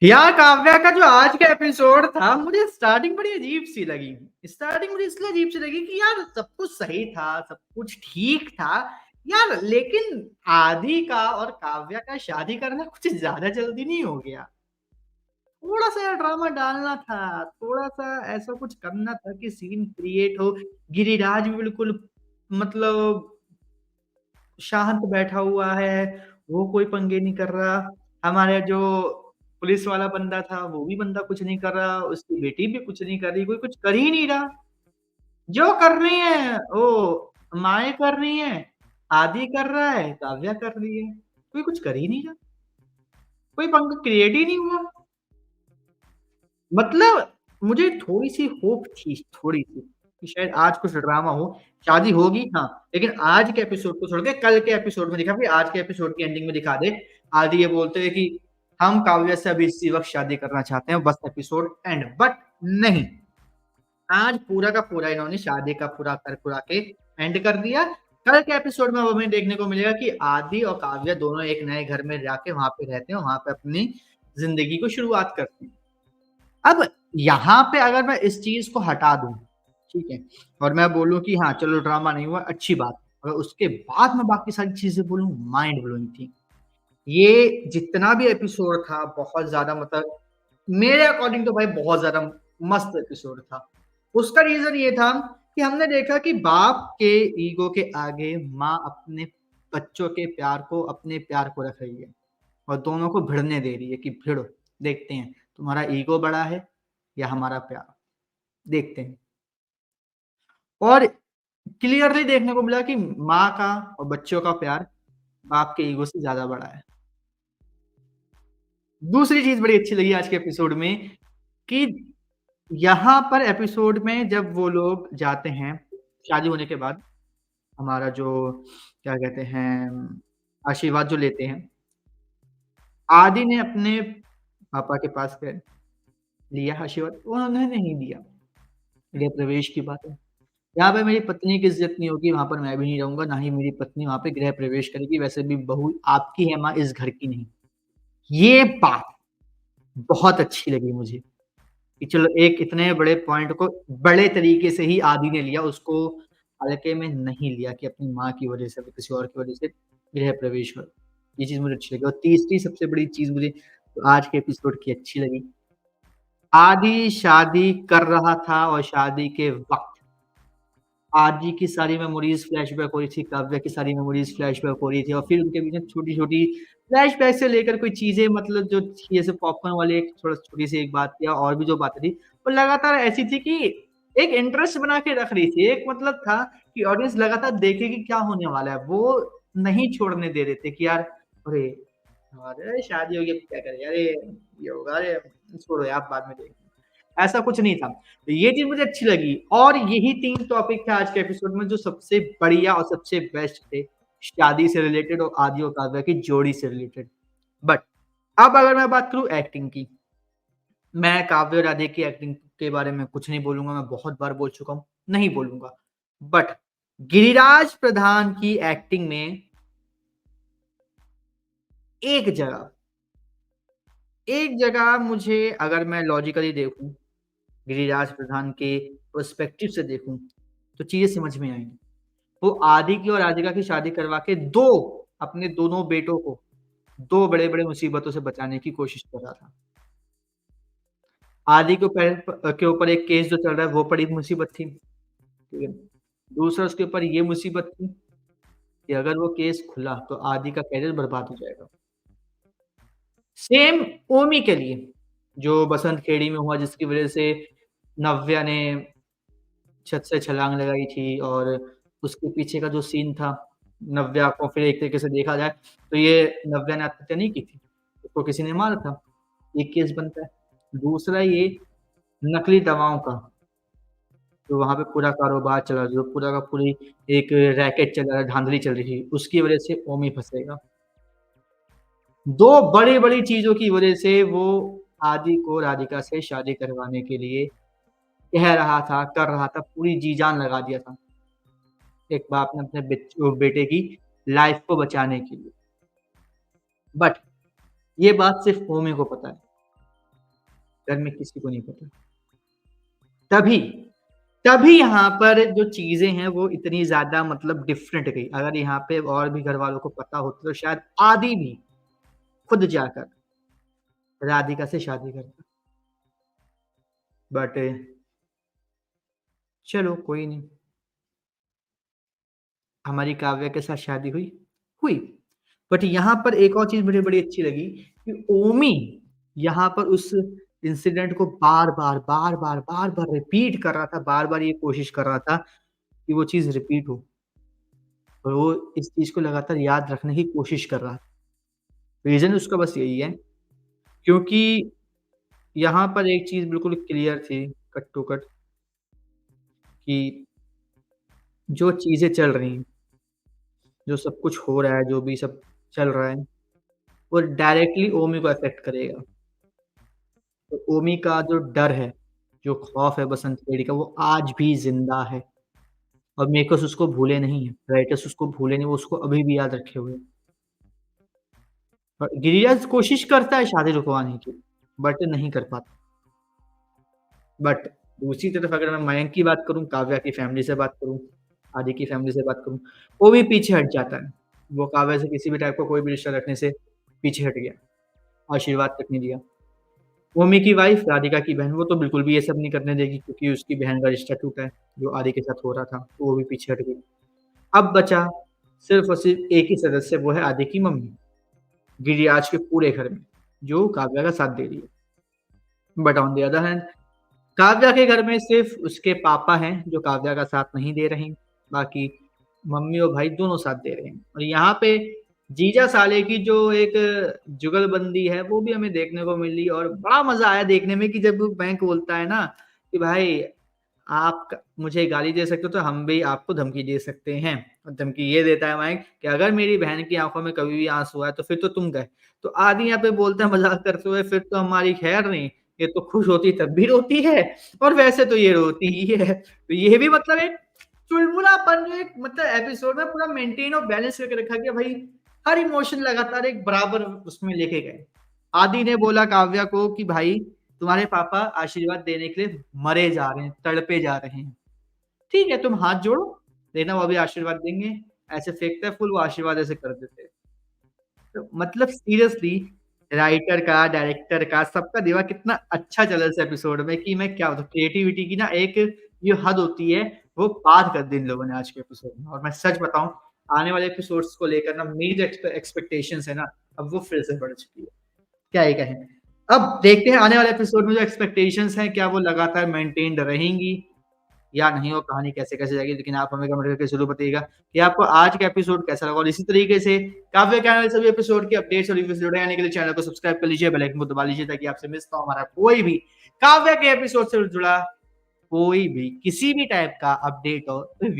यार काव्या का जो आज का एपिसोड था मुझे स्टार्टिंग बड़ी अजीब सी लगी। स्टार्टिंग मुझे इसलिए अजीब सी लगी कि यार सब कुछ सही था, सब कुछ ठीक था यार, लेकिन आदि का और काव्या का शादी करना कुछ ज्यादा जल्दी नहीं हो गया? थोड़ा सा यार ड्रामा डालना था, थोड़ा सा ऐसा कुछ करना था कि सीन क्रिएट हो। गिरिराज भी बिल्कुल मतलब शांत बैठा हुआ है, वो कोई पंगे नहीं कर रहा। हमारे जो पुलिस वाला बंदा था, वो भी बंदा कुछ नहीं कर रहा, उसकी बेटी भी कुछ नहीं कर रही, कोई कुछ कर ही नहीं रहा। जो कर रही है, वो माए कर रही हैं, आदि कर रहा है, काव्या कर रही है, कोई कुछ कर ही नहीं रहा, कोई पंगा क्रिएट ही नहीं हुआ। मतलब मुझे थोड़ी-सी होप थी, थोड़ी-सी, कि शायद आज कुछ ड्रामा हो, शादी होगी हाँ, लेकिन आज के एपिसोड को छोड़ के कल के एपिसोड में दिखा कि आज के एपिसोड की एंडिंग में दिखा दे, आदि ये बोलते हैं कि हम काव्या से अभी इसी वक़्त शादी करना चाहते हैं, बस एपिसोड एंड। बट नहीं, आज पूरा का पूरा इन्होंने शादी का पूरा कर-कुरा के एंड कर दिया। कल के एपिसोड में अब हमें देखने को मिलेगा कि आदि और काव्या दोनों एक नए घर में जाके वहाँ पे रहते हैं, वहाँ पे अपनी ज़िंदगी को शुरुआत करते हैं। अब यहाँ पे अगर मैं इस चीज़ को हटा दूँ, ठीक है? और मैं बोलूँ कि हाँ, चलो ड्रामा नहीं हुआ, अच्छी बात। अगर उसके बाद मैं बाकी सारी चीज़ें बोलूँ, माइंड ब्लोइंग थी। ये जितना भी एपिसोड था, बहुत ज़्यादा मतलब मेरे अकॉर्डिंग तो भाई बहुत ज़्यादा मस्त एपिसोड था। उसका रीज़न ये था कि हमने देखा कि बाप के ईगो के आगे माँ अपने बच्चों के प्यार को, अपने प्यार को रख रही है और दोनों को भिड़ने दे रही है कि भिड़ो, देखते हैं तुम्हारा ईगो बड़ा है या हमारा प्यार, देखते हैं। और क्लियरली देखने को मिला कि माँ का और बच्चों का प्यार बाप के ईगो से ज़्यादा बड़ा है। दूसरी चीज़ बड़ी अच्छी लगी आज के एपिसोड में कि यहाँ पर एपिसोड में जब वो लोग जाते हैं, शादी होने के बाद, हमारा जो क्या कहते हैं, आशीर्वाद जो लेते हैं, आदि ने अपने पापा के पास गए, लिया आशीर्वाद, उन्होंने नहीं दिया। गृह प्रवेश की बात है। यहाँ पे मेरी पत्नी की इज़्ज़त नहीं होगी, वहाँ पर मैं भी नहीं रहूँगा, ना ही मेरी पत्नी वहाँ पे गृह प्रवेश करेगी, वैसे भी बहू आपकी है माँ, इस घर की नहीं। ये बात बहुत अच्छी लगी मुझे कि चलो एक इतने बड़े पॉइंट को बड़े तरीके से ही आदि ने लिया, उसको हल्के में नहीं लिया कि अपनी माँ की वज़ह से, किसी और की वज़ह से गृह प्रवेश हो। ये चीज़ मुझे अच्छी लगी और तीसरी सबसे बड़ी चीज़ मुझे आज के एपिसोड की अच्छी लगी, आदि शादी कर रहा था और शादी के वक़्त आदि की सारी मेमोरीज़ फ्लैशबैक हो रही थी, काव्या की सारी मेमोरीज़ फ्लैशबैक हो रही थी और फिर उनके बीच में छोटी-छोटी फ्लैशबैक से लेकर कोई चीज़ें मतलब जो थी जैसे पॉपकॉर्न वाली एक थोड़ा छोटी-सी एक बात थी और भी जो बातें थी, वो लगातार ऐसी थी कि एक इंटरेस्ट बना के रख रही थी। एक मतलब था कि ऑडियंस लगातार देखे कि क्या होने वाला है। वो नहीं छोड़ने दे रहे थे कि यार अरे! अरे! शादी हो गई अब क्या करें? अरे! ये होगा, अरे! छोड़ो यार बाद में देखेंगे। ऐसा कुछ नहीं था। तो ये चीज़ मुझे अच्छी लगी और यही 3 टॉपिक थे आज के एपिसोड में जो सबसे बढ़िया और सबसे बेस्ट थे। शादी से रिलेटेड और आदि और काव्या की जोड़ी से रिलेटेड। बट अब अगर मैं बात करूँ एक्टिंग की, मैं काव्य और राधे की एक्टिंग के बारे में कुछ नहीं बोलूँगा, मैं बहुत बार बोल चुका हूँ, नहीं बोलूँगा। बट गिरिराज प्रधान की एक्टिंग में एक जगह एक जगह मुझे अगर मैं लॉजिकली देखूँ, गिरिराज प्रधान के पर्सपेक्टिव से देखूँ, तो चीज़ें समझ में आएँगी। वो आदि की और राधिका की शादी करवा के 2 अपने दोनों बेटों को 2 बड़े-बड़े मुसीबतों से बचाने की कोशिश कर रहा था। आदि के ऊपर एक केस जो चल रहा है वो बड़ी मुसीबत थी, ठीक है? दूसरा उसके ऊपर ये मुसीबत थी कि अगर वो केस खुला तो आदि का करियर बर्बाद हो जाएगा। सेम ओमी के लिए, जो बसंत खेड़ी में हुआ जिसकी वज़ह से नव्या ने छत से छलांग लगाई थी और उसके पीछे का जो सीन था, नव्या को फिर एक तरीके से देखा जाए, तो ये नव्या ने आत्महत्या नहीं की थी, उसको किसी ने मारा था, एक केस बनता है। दूसरा ये नकली दवाओं का, जो वहाँ पे पूरा कारोबार चला, जो पूरा का पूरी एक रैकेट चल रहा है, धाँधली चल रही थी, उसकी वजह से ओमी फँसेगा। 2 बड़ी-बड़ी चीज़ों की वजह से वो आदि को राधिका से शादी करवाने के लिए कह रहा था, कर रहा था, पूरी जी-जान लगा दिया था। एक बाप ने अपने बेटे की लाइफ़ को बचाने के लिए। बट ये बात सिर्फ़ ओमी को पता है। घर में किसी को नहीं पता। तभी, तभी यहाँ पर जो चीज़ें हैं वो इतनी ज़्यादा मतलब डिफरेंट गई। अगर यहाँ पे और भी घरवालों को पता होता तो शायद आदि भी खुद जाकर राधिका से शादी करता। बट चलो कोई नहीं। हमारी काव्या के साथ शादी हुई? हुई। बट यहाँ पर एक और चीज़ मुझे बड़ी अच्छी लगी कि ओमी यहाँ पर उस इंसिडेंट को बार-बार, बार-बार, बार-बार रिपीट कर रहा था, बार-बार ये कोशिश कर रहा था कि वो चीज़ रिपीट हो और वो इस चीज़ को लगातार याद रखने की कोशिश कर रहा था। रीज़न उसका बस यही है क्योंकि यहाँ पर एक चीज़ बिल्कुल क्लियर थी कट टू कट कि जो चीज़ें चल रही हैं, जो सब कुछ हो रहा है, जो भी सब चल रहा है, वो डायरेक्टली ओमी को अफ़ेक्ट करेगा। तो ओमी का जो डर है, जो खौफ है बसंत रेड्डी का वो आज भी ज़िंदा है और मेकर्स उसको भूले नहीं हैं, राइटर्स उसको भूले नहीं, वो उसको अभी भी याद रखे हुए हैं। और गिरिराज कोशिश करता है शादी रुकवाने की, बट नहीं कर पाता। बट दूसरी तरफ अगर मैं मयंक की बात करूँ, काव्या की फैमिली से बात करूँ, आदि की फैमिली से बात करूँ, वो भी पीछे हट जाता है। वो काव्या से किसी भी टाइप का कोई भी रिश्ता रखने से पीछे हट गया, आशीर्वाद तक नहीं दिया। ओमी की वाइफ राधिका की बहन, वो तो बिल्कुल भी ये सब नहीं करने देगी क्योंकि उसकी बहन का रिश्ता टूटा है, जो आदि के साथ हो रहा था, तो वो भी पीछे हट गई। अब बचा सिर्फ़ और सिर्फ़ एक ही सदस्य, वो है आदि की मम्मी, गिरिराज के पूरे घर में, जो काव्या का साथ दे रही है। But on the other hand Kavya के घर में सिर्फ़ उसके पापा हैं, जो काव्या का साथ नहीं दे रहे हैं, बाकी मम्मी और भाई दोनों साथ दे रहे हैं। और यहाँ पे जीजा साले की जो एक जुगलबंदी है, वो भी हमें देखने को मिली और बड़ा मज़ा आया देखने में कि जब बैंक बोलता है ना कि भाई आप क मुझे गाली दे सकते हो, तो हम भी आपको धमकी दे सकते हैं। और धमकी ये देता है बैंक कि अगर मेरी बहन की आँखों में कभी भी आँसू आए, तो फिर तो तुम गए। तो आदि यहाँ पे बोलता है मज़ाक करते हुए, फिर तो हमारी खैर नहीं, ये तो खुश होती तब भी रोती है और वैसे तो ये रोती ही है। तो ये भी मतलब एक चुलबुलापन जो एक मतलब एपिसोड में पूरा मेंटेन और बैलेंस करके रखा गया भाई, हर इमोशन लगातार एक बराबर उसमें लेके गए। आदि ने बोला काव्या को कि भाई तुम्हारे पापा आशीर्वाद देने के लिए मरे जा रहे हैं, तड़पे जा रहे हैं। ठीक है, तुम हाथ जोड़ो, देखना वो भी आशीर्वाद देंगे। ऐसे फेंकता है फूल, वो आशीर्वाद ऐसे कर देते हैं। तो मतलब सीरियसली राइटर का, डायरेक्टर का, सबका दिमाग कितना अच्छा चला इस एपिसोड में कि मैं क्या बताऊँ क्रिएटिविटी की ना एक जो हद होती है, वो पार कर दी इन लोगों ने आज के एपिसोड में। और मैं सच बताऊँ, आने वाले एपिसोड्स को लेकर ना मेरी जो एक्सपेक्टेशंस है ना, अब वो फिर से बढ़ चुकी है। क्या ही कहें। अब देखते हैं आने वाले एपिसोड में जो एक्सपेक्टेशंस हैं, क्या वो लगातार मेंटेन्ड रहेंगी या नहीं और कहानी कैसे-कैसे जाएगी। लेकिन आप हमें कमेंट करके ज़रूर बताइएगा कि आपको आज का एपिसोड कैसा लगा और इसी तरीके से काव्य के सभी एपिसोड के अपडेट्स और रिव्यूज़ जुड़े रहने के लिए चैनल को सब्सक्राइब कर लीजिए, बेल आइकन को दबा लीजिए ताकि आपसे मिस ना हो हमारा कोई भी काव्य के एपिसोड से जुड़ा कोई भी किसी भी टाइप का अपडेट और रिव्यू।